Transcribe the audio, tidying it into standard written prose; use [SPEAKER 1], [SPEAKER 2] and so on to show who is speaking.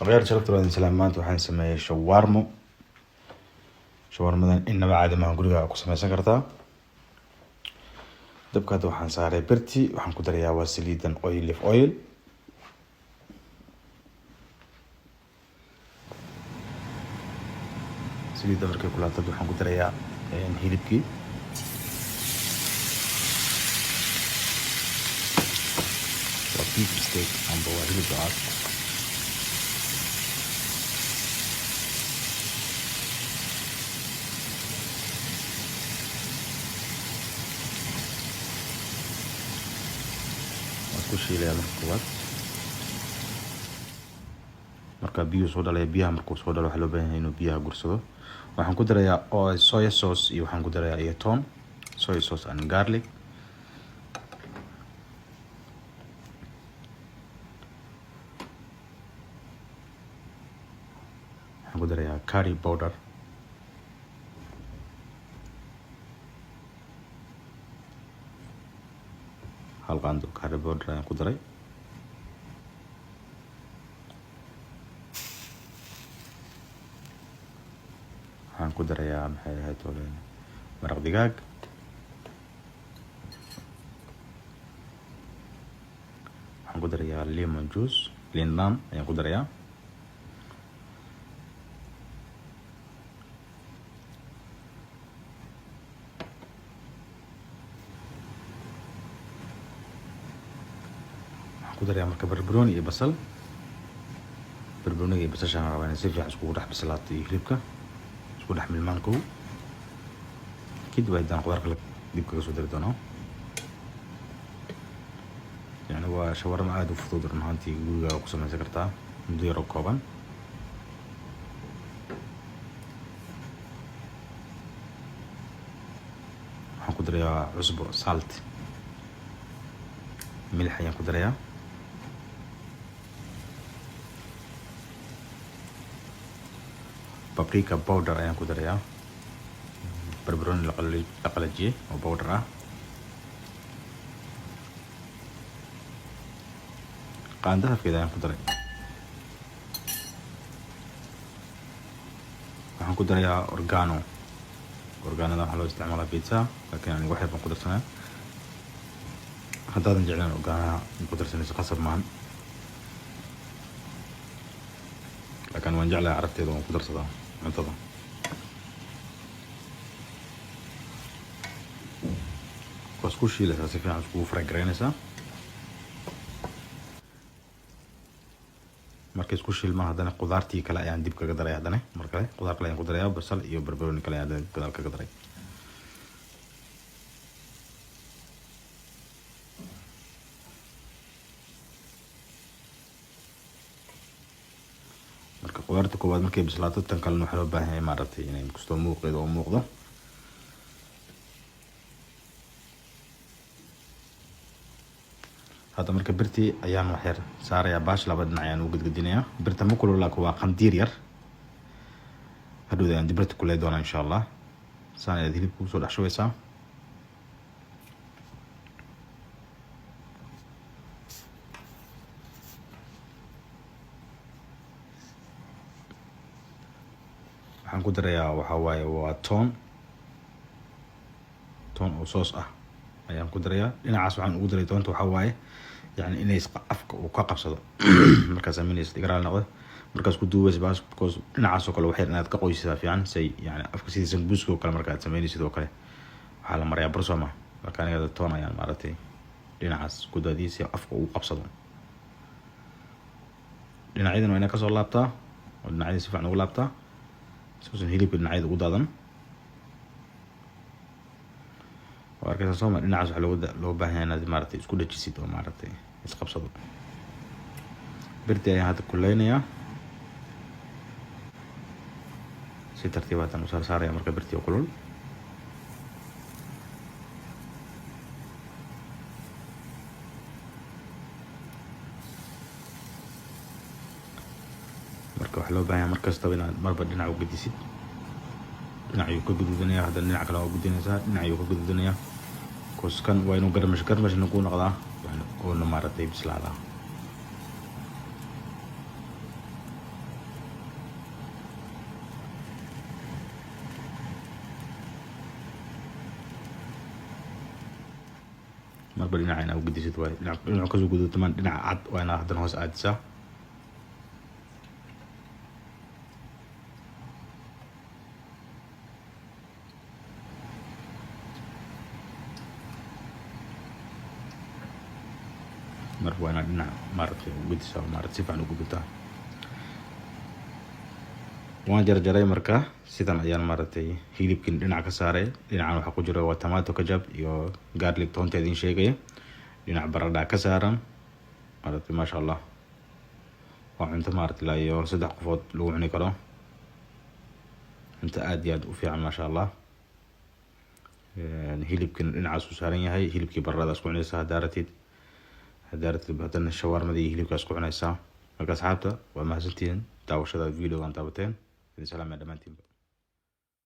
[SPEAKER 1] غير شربت بعد سلامات وحان سميه shawarmadan inaba caadi maahan guriga ku samaysan kartaa. dabka hadda waxaan saaray birti, waxaan ku darayaa waa saliidan olive oil. saliidda markay kulaato waxaan ku darayaa hilibkii. waa beef steak amba waa hilib cad. kushiilaya marka koowaad. marka biyo soo dhalaya, biyaha markuu soo dhalo waxaa loo baahan yahay inuu biyaha gursado. waxaan ku darayaa soya sauce iyo waxaan ku darayaa iyo toon, soya sauce and garlic. waxaan ku darayaa curry powder. hal qaando curry powder ayaan ku daray. waxaan ku darayaa maxay ahayd maraq digaag. waxaan ku darayaa lemon juice, liin dhanaan ayaan ku darayaa. ku darayaa marka barbarooni iyo basal. barbarooniga iyo basasha aan rabaa inay si fiican iskugu dhex bislaato iyo hilibka isku dhex milmaan kow. kadib haddaan qudaar kale dib kaga soo dari doonaa. yani waa shawarma aad u fudud run ahaantii guriga ku samaysan kartaa muddo yar oo kooban. waxaan ku darayaa cusbo, salt, milix ayaan ku darayaa. paprika powder ayaan ku darayaa. barbarooni la qalajiyey oo powder ah. qaando hafkeeda ayaan ku daray. waxaan ku darayaa organo. organada waxaa loo isticmaalaa pizza, laakiin aniga wax yar baan ku darsanaa. haddaadan jeclaan organaha ku darsanayso qasab maahan, laakiin waan jeclahay carabteeda waan ku darsadaa cuntada. waa isku shiilaysaa, si fiican iskugu fry garaynaysaa. markay isku shiilmaan haddana qudaartii kale ayaan dib kaga daray. haddana mar kale qudaar kale ayaan ku darayaa, basal iyo barbarooni kale ayaan gadaal kaga daray. marka qudaarta koowaad markay bislaato tan kalena waxaa loo baahan yahay maaragtay inay kastoo muuqeedo oo muuqdo. hadda marka birtii ayaan wax yar saarayaa, baash laba dhinac ayaan u gadgadinayaa. birta ma kulul laakiin waa qandiir yar. hadhowda ayaan dibirta kuley doonaa insha allah. saan ayaad hilibka usoo dhex shubeysaa. waxaan ku darayaa waxaa waaye waa toon oo soos ah ayaan ku darayaa. dhinacaas waxaan ugu daray toonta waxaa waaye yani inay afka uu ka qabsado markaad samaynaysid igaraal noqdo. markaas ku duubaysa baas because dhinacaas oo kale waxay inaad ka qoysisaa fiican say yani afka sidii sambuuska oo kale markaad samaynaysid oo kale waxaa la marayaa bursoma. marka aniga toon ayaan maaragtay dhinacaas ku daadiyay si afka uu qabsado. dhinacyadan waa inaad kasoo laabtaa oo dhinacyada si fiican ugu laabtaa soosan hilibka dhinacyada ugu daadan. waa arkaysaa sooma dhinacaas waxaa loo baahan yahay inaad maaragtay isku dhajisid oo maaragtay isqabsado. birtii ayaan hadda kuleynayaa si tartiib haatan u saarsaaraya marka birtii oo kulul. marka waxaa loo baahan yahay markastaba inaad marba dhinac u gedisid. dhinacayuu ka guduudanayaa, haddana dhinac kale waa gudinaysaa, dhinacayuu ka guduudanayaa. kooskan waa inuu garmashna ku noqdaa oona maaragtay bislaadaa. marba dhinaca inaa ugedisid waay dhinaca kasoo guduutamaan dhinaca cad waa inaa haddana hoos aadisaa marka waa inaa dhinaca maaragtay ugedisaa maaragtay si fiican ugudutaa waan jarjaray marka sidan ayaan maaragtay hilibkin dhinac ka saaray dhinacan waxaa ku jira waa tomato kajab iyo garlic toonta idin sheegaya dhinac baradha ka saaran maaragtay maasha allah waa cunto maaragtay ilaa iyo 3 qofood lagu cuni karo cunto aad iyo aad u fiican maasha allah hilibkin dhinacaas u saaran yahay hilibkii baradhada isku cunaysaa hadaaratid haddana shawarmadii iyo hilibkaa isku cunaysaa marka asxaabta waa mahadsantihiin daawashada videogan daawateen السلام عليكم.